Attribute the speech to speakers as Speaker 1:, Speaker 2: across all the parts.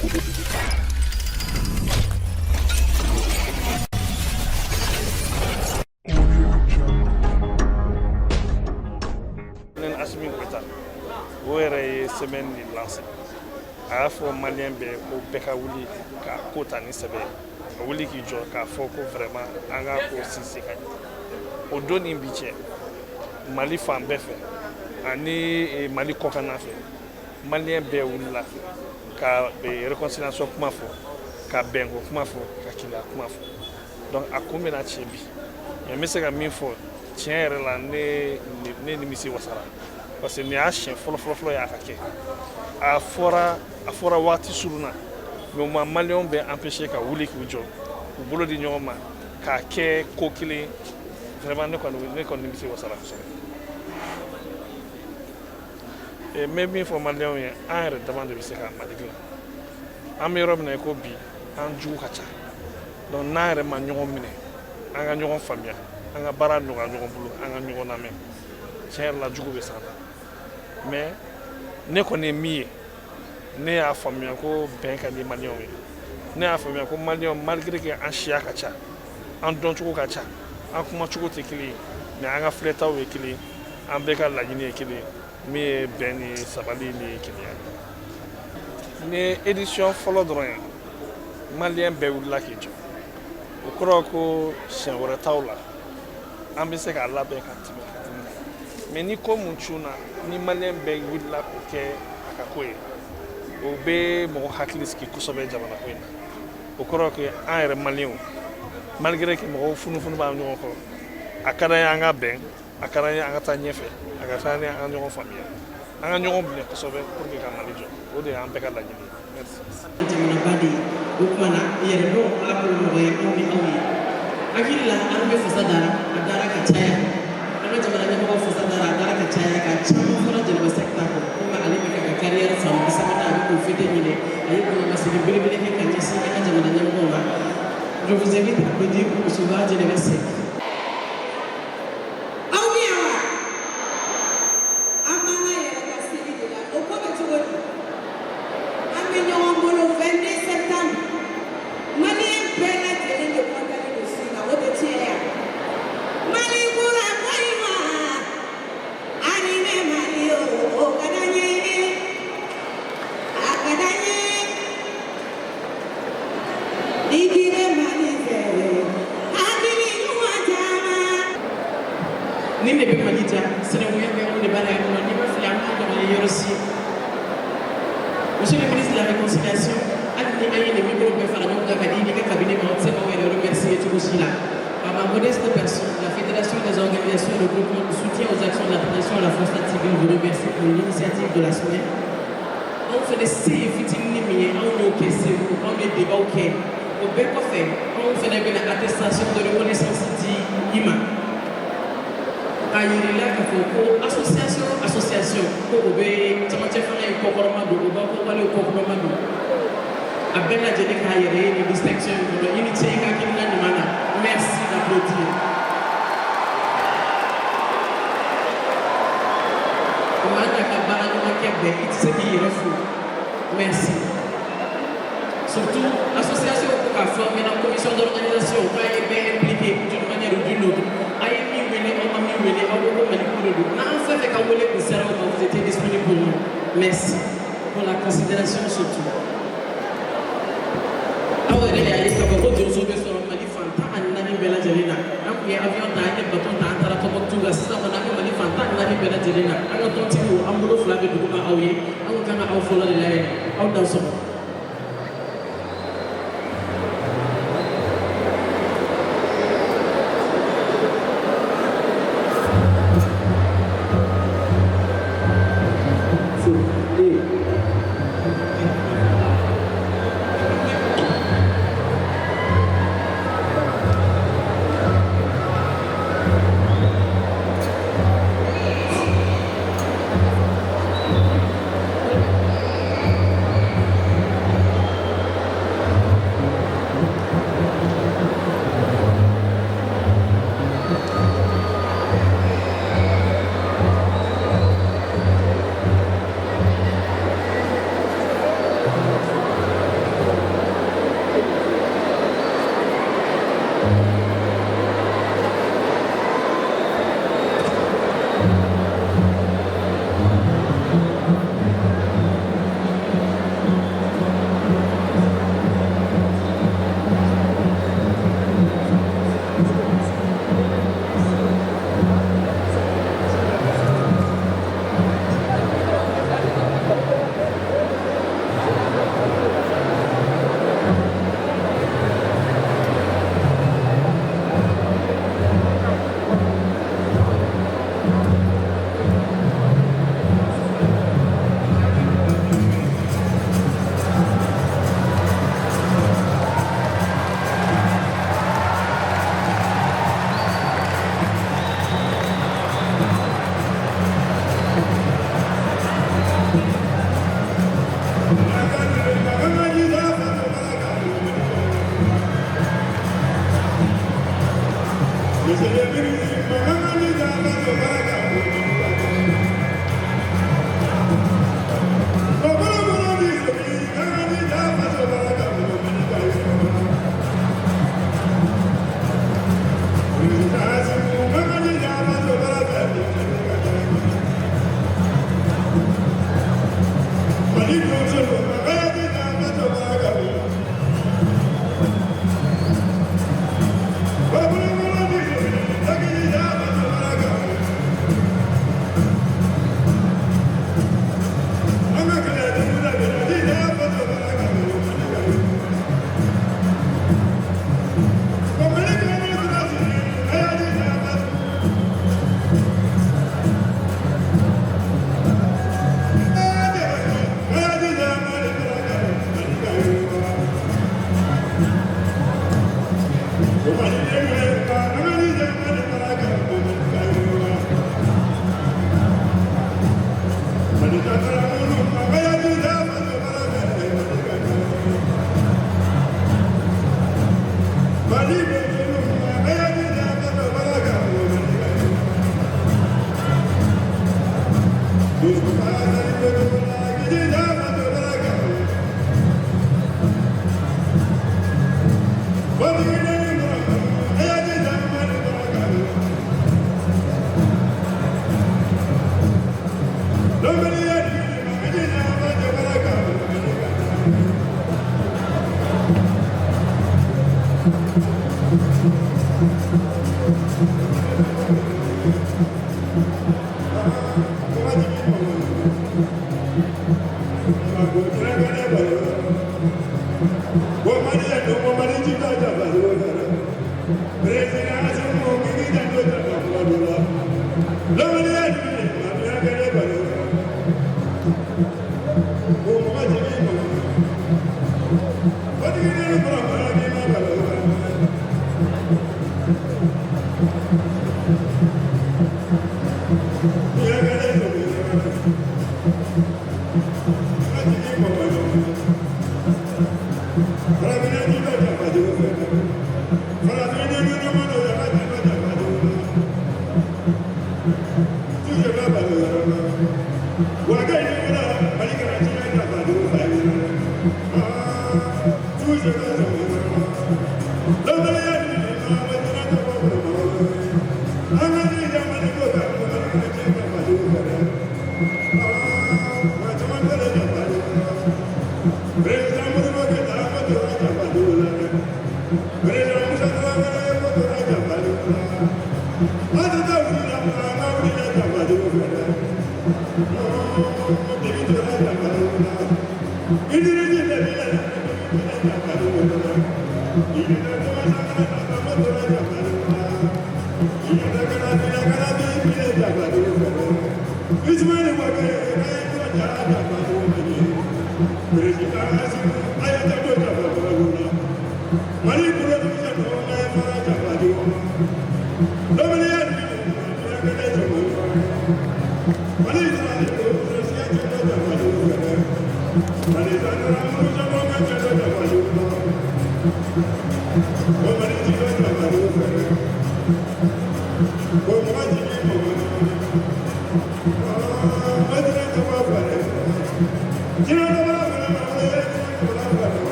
Speaker 1: Assimi Goïta o yɛrɛ ye semaine ni lancé a y'a fɔ maliyɛn bɛɛ ko bɛɛ ka wuli ka ko ta ni sɛbɛ ka wuli k'i jɔ k'a fɔ ko vraiment an ka ko sinsin ka ɲɛ o don ni bi cɛ Mali fan bɛɛ fɛ ani Mali kɔkanna fɛ maliyɛn bɛɛ wulila ka réconciliation kuma fɔ ka bɛnko kuma fɔ ka keleya kuma fɔ donc a kun bɛna tiɲɛ bi mais n bɛ se ka min fɔ tiɲɛ yɛrɛ la ne nimisi wasara parce que nin y'a siɲɛ fɔlɔ y'a ka kɛ a fɔra waati surunna mais o ma maliyɛnw bɛ empêcher ka wuli k'u jɔ k'u bolo di ɲɔgɔn ma k'a kɛ ko kelen vraiment ne kɔni nimisi wasara kosɛbɛ n bɛ min fɔ maliyɛnw ye an yɛrɛ dama de bɛ se ka Mali dilan an bɛ yɔrɔ min na i ko bi an jugu ka ca donc n'an yɛrɛ ma ɲɔgɔn minɛ an ka ɲɔgɔn faamuya an ka baara nɔgɔya ɲɔgɔn bolo an ka ɲɔgɔn lamɛn tiɲɛ yɛrɛ la jugu bɛ s'an na mais ne kɔni ye min ye ne y'a faamuya ko bɛn ka di maliyɛnw ye ne y'a faamuya ko maliyɛnw malgré que an siya ka ca an dɔncogo ka ca an kumacogo tɛ kelen ye mais an ka filɛtaw ye kelen an bɛɛ ka laɲini ye kelen min ye bɛn ni sabali ni kelenya ni édition fɔlɔ dɔrɔn ye maliyɛn bɛɛ wulila k'i jɔ o kɔrɔ ko siɲɛ wɛrɛ t'aw la an bɛ se k'a labɛn ka tɛmɛ mais ni ko mun cunna ni maliyɛn bɛɛ wulila k'o kɛ a ka ko ye o bɛ mɔgɔ hakili sigi kosɛbɛ jamana ko in na o kɔrɔ ko an yɛrɛ maliyɛnw malgré que mɔgɔw funufunu b'an ɲɔgɔn kɔrɔ a ka d'an ye an ka bɛn a ka d'an ye an ka taa ɲɛfɛ a ka d'an ye an ka ɲɔgɔn faamuya an ka ɲɔgɔn minɛ kosɛbɛ pour que ka Mali jɔ o de y'an bɛɛ ka laɲini ye merci.
Speaker 2: Jamanaba de o kumana yɛrɛ dɔn ala k'o nɔgɔya anw ni aw ye hakili la an bɛ fasa dara a dara ka caya an ka jamana ɲɛmɔgɔw fasa dara a dara ka caya ka caman fɔra Jɛnɛba Sɛki ta kɔ komi ale bɛ kɛ ka carrière san 30 a bɛ k'o fêter ɲinɛ a ye kɔlɔnmasegin belebele kɛ ka ɲɛsin an ka jamana ɲɛmɔgɔw ma je vous invite à applaudir pour recevoir Jɛnɛba Sɛki. Monsieur le ministre de la Réconciliation, à ma modeste personne, la Fédération des organisations de groupement de soutien aux actions de la protection à la frontière civile vous remercie pour l'initiative de la semaine. On fait des séries, on fait des débats, on fait des attestations de reconnaissance d'IMA. Ayirila kafoko association ko obe tamate fana ko koroma do ba ko wale ko koroma do abena jeni ka yere ni distinction do unité ka kinna ni mana merci d'applaudir komanda ka bana no makebe it's a beautiful merci surtout association ko ka former dans commission d'organisation ka est bien impliquée d'une manière ou d'une autre vous étiez disponible pour nous. Merci pour la considération surtout.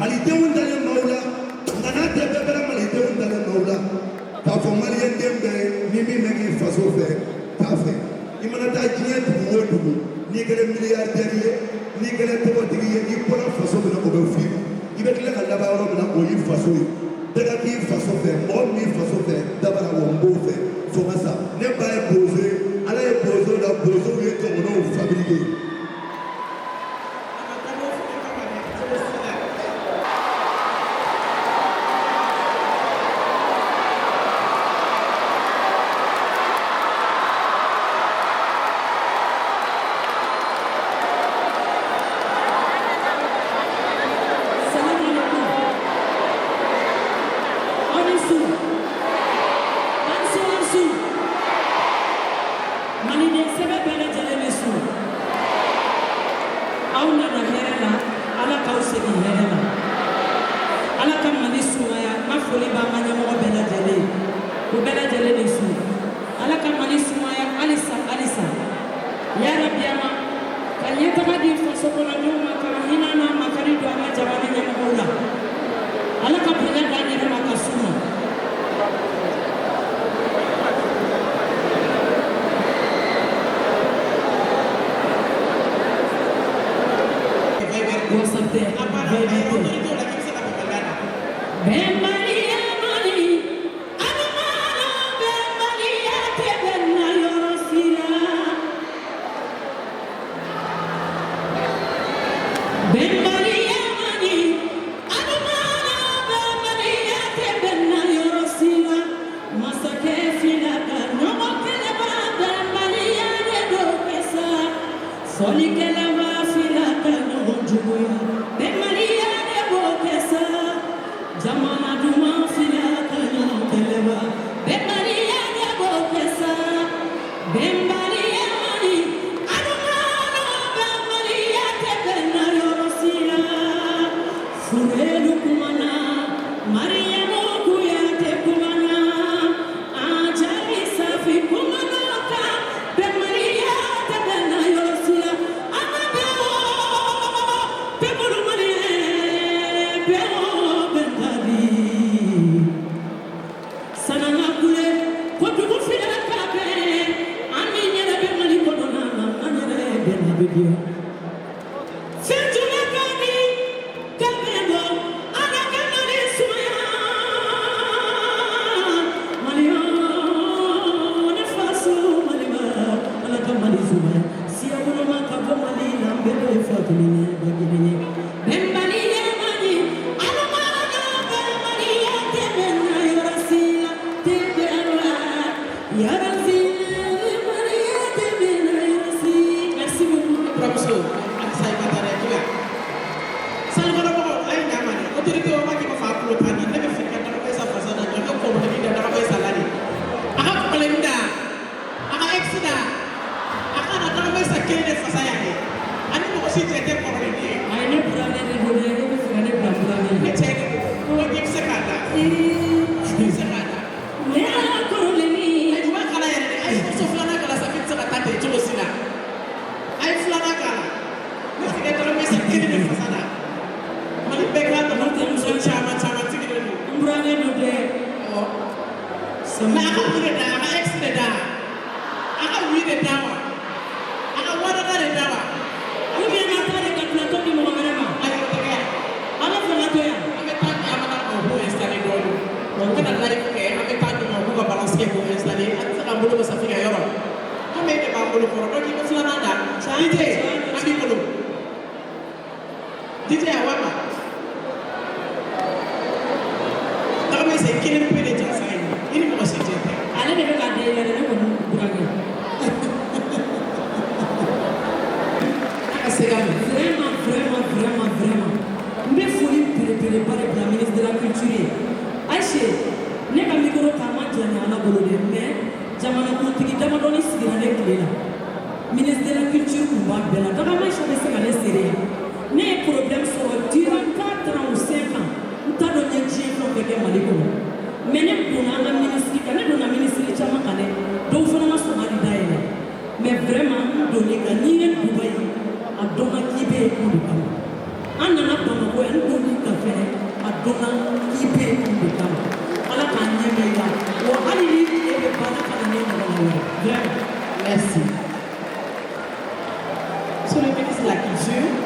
Speaker 3: malidenw dalen maaw la nka n'a tɛ bɛɛ bɛra malidenw dalen maaw la k'a fɔ maliyɛnden bɛɛ ni min bɛ k'i faso fɛ t'a fɛ i mana taa diɲɛ dugu o dugu n'i kɛra miliyardɛri ye n'i kɛra tɔgɔtigi ye i bɔra faso min na o bɛ f'i ma i bɛ tila ka laban yɔrɔ min na o y'i faso ye bɛɛ ka k'i faso fɛ mɔgɔ min b'i faso fɛ dabara wa n b'o fɛ fo ka sa ne ba ye bozo ye ala ye bozo da bozow ye jamanaw fabriqué
Speaker 2: An nana Bamakɔ yan, n donna café fana k'i bɛ yen kun de kama ala k'an ɲɛ bɛ yan wa hali ni e bɛ baara kɛ ka ɲɛ mɔgɔ la wɛrɛ merci. Sur le ministre de la Culture.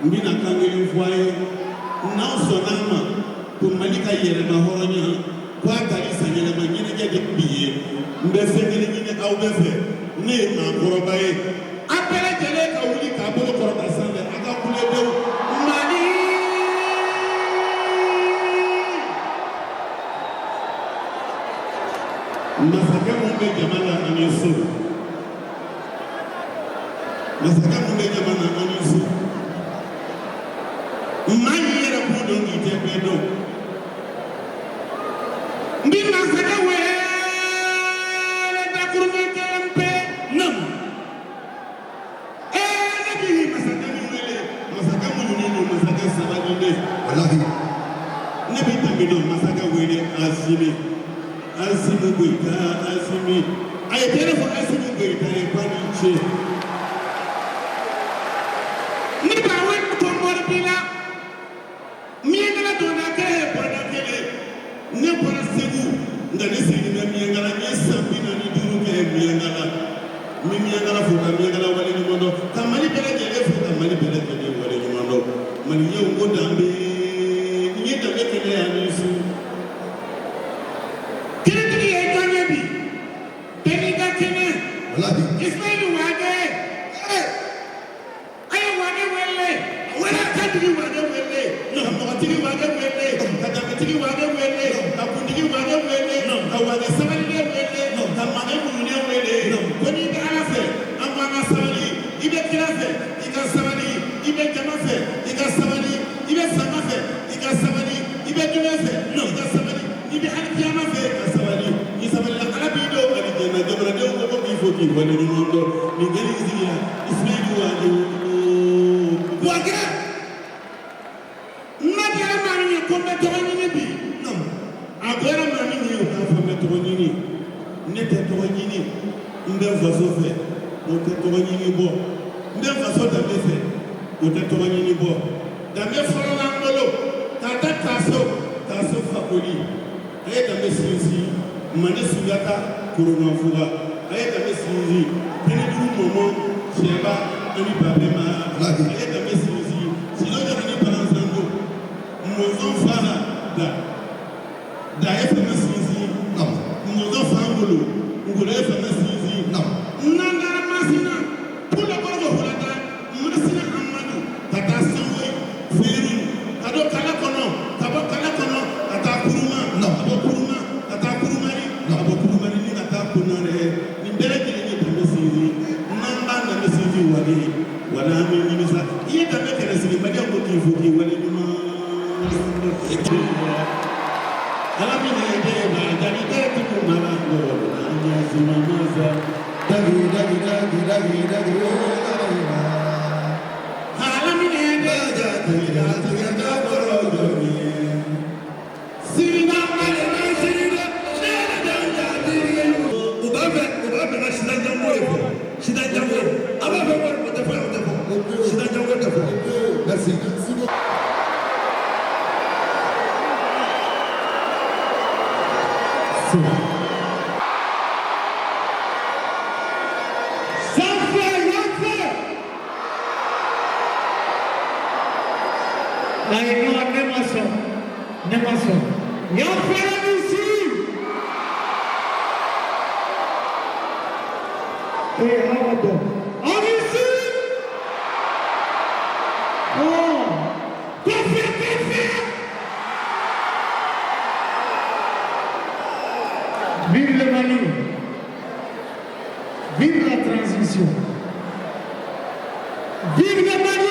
Speaker 4: Mbina kangeli mfuaye na sonama kumalika yere mahoronya kwa kanisa nyele manyine jadi biye mbese nyine au befe ne makorobaye apere jele ka wuli ka bolo koroba sande aka kule de mani masaka mumbe jamana anisu masaka mumbe jamana anisu mani yera kudo ngite bedo mbina saka wele da kurme tempe nam nabi masaka wele masaka mununi masaka sabadinde wallahi nabi tambido masaka wele asimu gwita asimi ay telefo asimu gwita e paniche ni ba wen ko morbila miengala dona ke pada kele ne para segu ngani sigi na miengala nyesa bina ni duru ke miengala fuka miengala wale ni mondo kamali bele jele fuka kamali bele jele wale ni mondo mali ye ngo dambe ni dambe kele ya nisu kele tiki e kanye bi beni ga kene wallahi ismail wage ayo wage wele wala kadri wage wele no motigi wage wele kadamtigi wage wele akundigi wage wele awage sabali wele tamane munune wele koni ga alafe amana sabali ibe kilafe iga sabali ibe jamafe iga sabali ibe samafe iga sabali ibe jumefe iga sabali ibe alkiyamafe iga sabali isabali alabido alijena jabra de ko ko ifoti wala ni mondo ni gari zigira ismailu wage wage nadia mani ko be to ni bi no agora mani ni o ka fa me to ni ne te to ni nde faso fe o te to ni bo nde faso da me fe o te to ni bo da me foro na ngolo ta taso fa koli ay da me sinzi mane sugata kuruna fuga ay da me sinzi tene du momo sheba ani babema ay da me sinzi silo da ni balanzando mozo fara da efe me sinzi mozo fangolo ngolo efe me sinzi nangara masina pula borgo hulata masina amadu tata sanwoi feru kado kala kono ata kuruma ata kurumari ni ata kunare ni bere kile ni tambe sinzi namba na sinzi wala mi ni misa iye tambe kere sinzi badia ko ki fuki wale duma ala mi ne de ba dali de ku mala ngoro anya zima maza dagi ala mi ne de da boro domi sirina male na sirina da diri ubabe na shida jambo ababe ko te fa shida jambo te fa merci
Speaker 5: Nemason. Your friend is here. Hey, how about that? Are you see? Oh, confia. Vive le Mali. Vive la transition. Vive le Mali.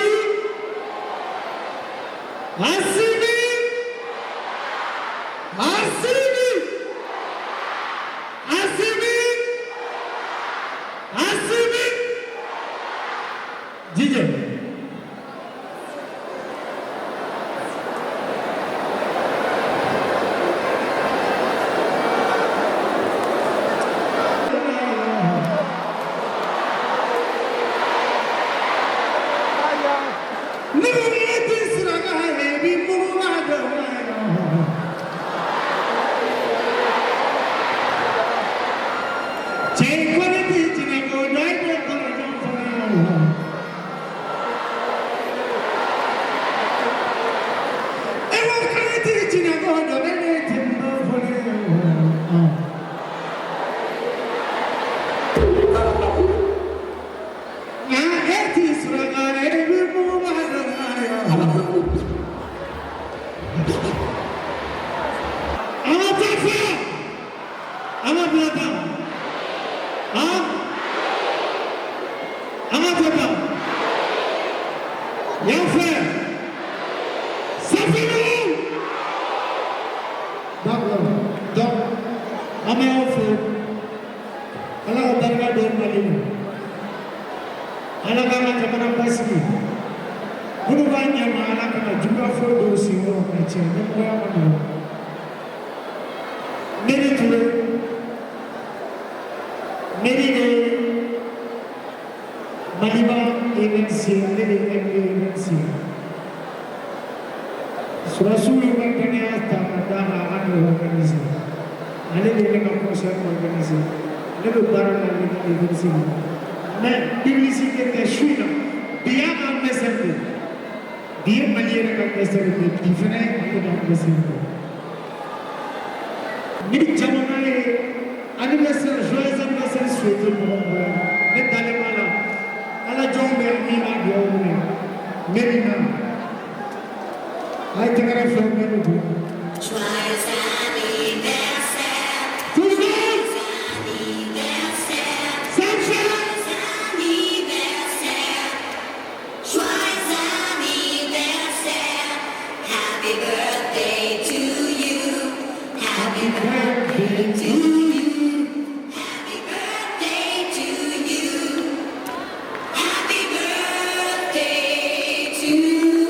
Speaker 5: Yafé. Ça fait nous. D'accord. Donc, on m'a offert. Alors, on va regarder le Mali. Alors, on va regarder le Basque. Vous ne voyez pas, alors, on a du mal à faire aussi. On va tirer. On va voir. Médine Maliba événementiel, événementiel. Sur la souille, on va gagner à Tamadama à l'organiser. Allez les concert organisé. Le barrage à l'événementiel. Mais publicité est chouine. Bien en message. Bien manière de message. Différent de message. Ni jamonaye anniversaire joyeux anniversaire souhaité pour moi ne t'allez pas là à la jambe ni à dieu Medina ay te gara fo menu bu joyeux anniversaire joyeux anniversaire joyeux anniversaire happy birthday to you. Happy birthday to you. Happy birthday to you. Happy birthday to you.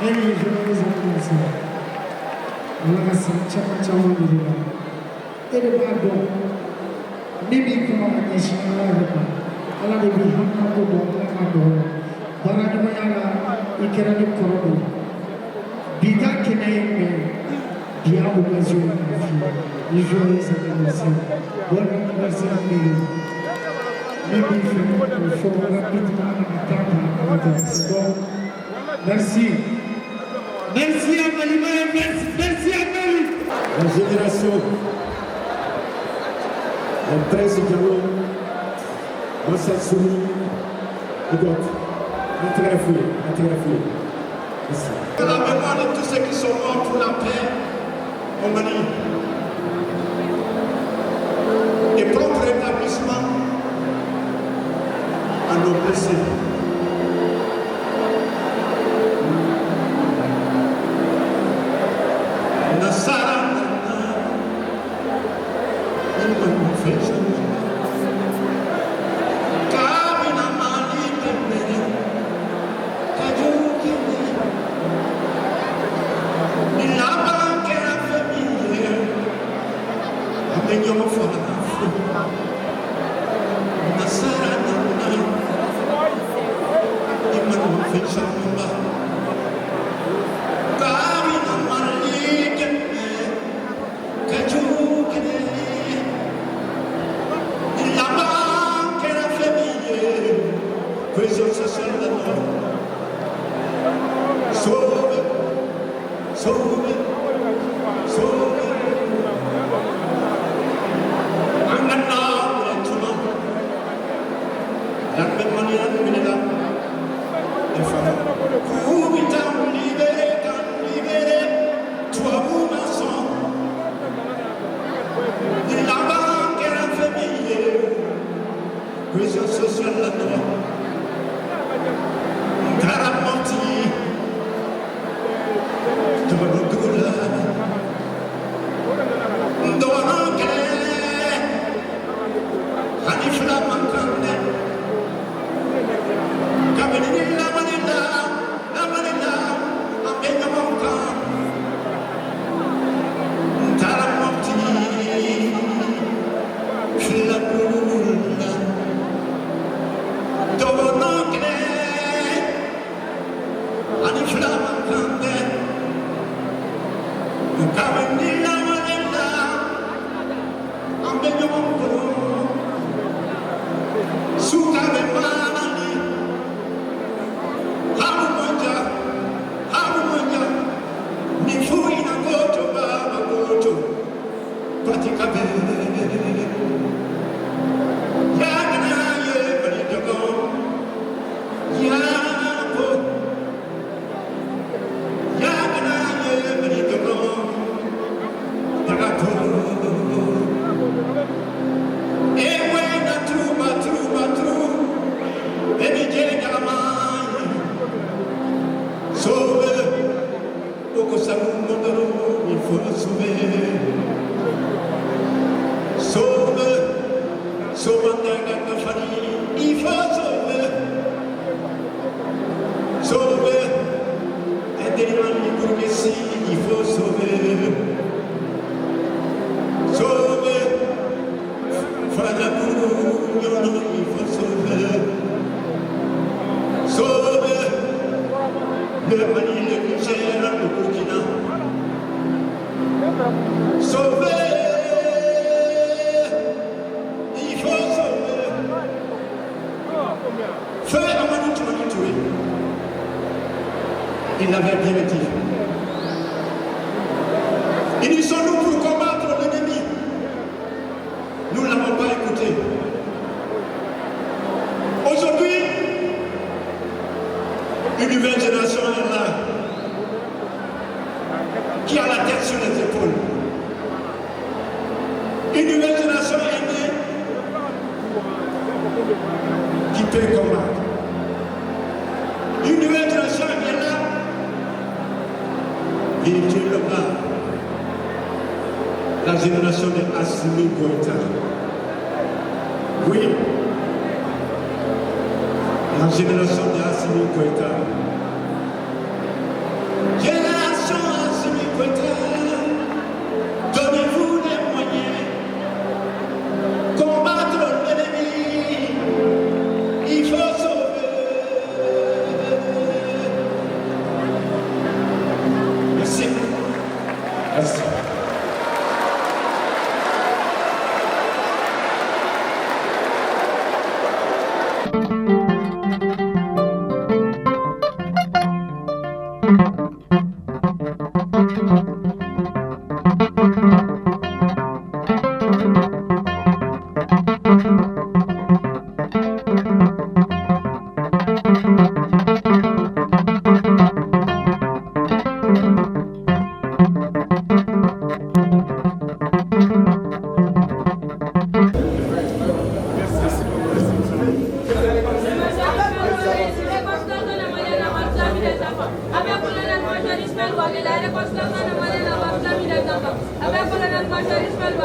Speaker 5: Many joyous anniversaires. Allah chama diriba. Tere bago. Nibi kuma anyeshina rapa. Allah de bihamna ko do Allah do. Barani mayala ikerani korodo. Bita kenayembe. Dia ocasion de joyeux anniversaire. Bon anniversaire à nous. Il faut rapidement attendre. Merci. Merci à Malima et merci à Mali.
Speaker 4: La génération en 13 Diallo, Massa Soumi, et d'autres. Merci. La mémoire de tous ceux qui sont morts pour la paix au Mali. Et prompt rétablissement à nos blessés. Nassara, il m'a fait ça. faut sauver. Sauve, sauve la famille, il faut sauver. Sauve, aidez-moi pour Messi, il faut sauver. Sauve, Fada pour Yono, il faut sauver. Sauve, le Mali, le Niger, le Burkina. Sauve. Feu Amadou Touré, il l'avait bien dit. Unissons-nous pour combattre l'ennemi. Nous ne l'avons pas écouté. Aujourd'hui, une nouvelle génération est là, qui a la tête sur les épaules. Une nouvelle génération est née qui peut combattre. Une nouvelle génération est là, et Dieu le bas. La génération de Assimi Goïta. Oui, la génération de Assimi Goïta. Génération Assimi Goïta, donnez-vous les moyens, combattre l'ennemi, il faut sauver. Merci. Merci.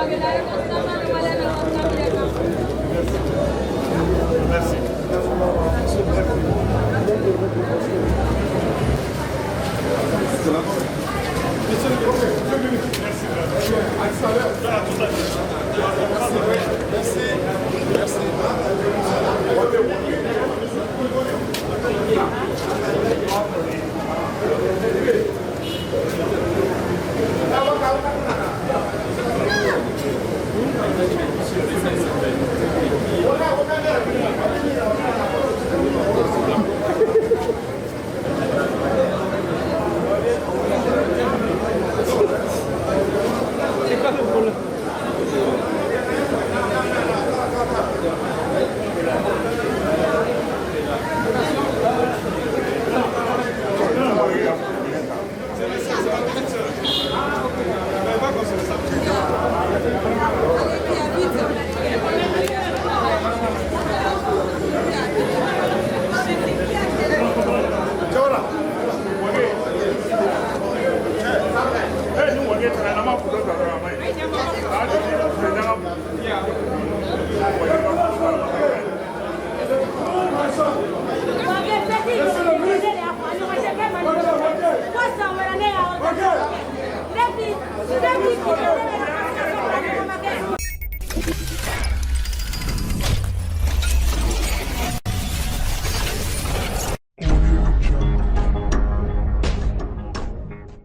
Speaker 6: Okay.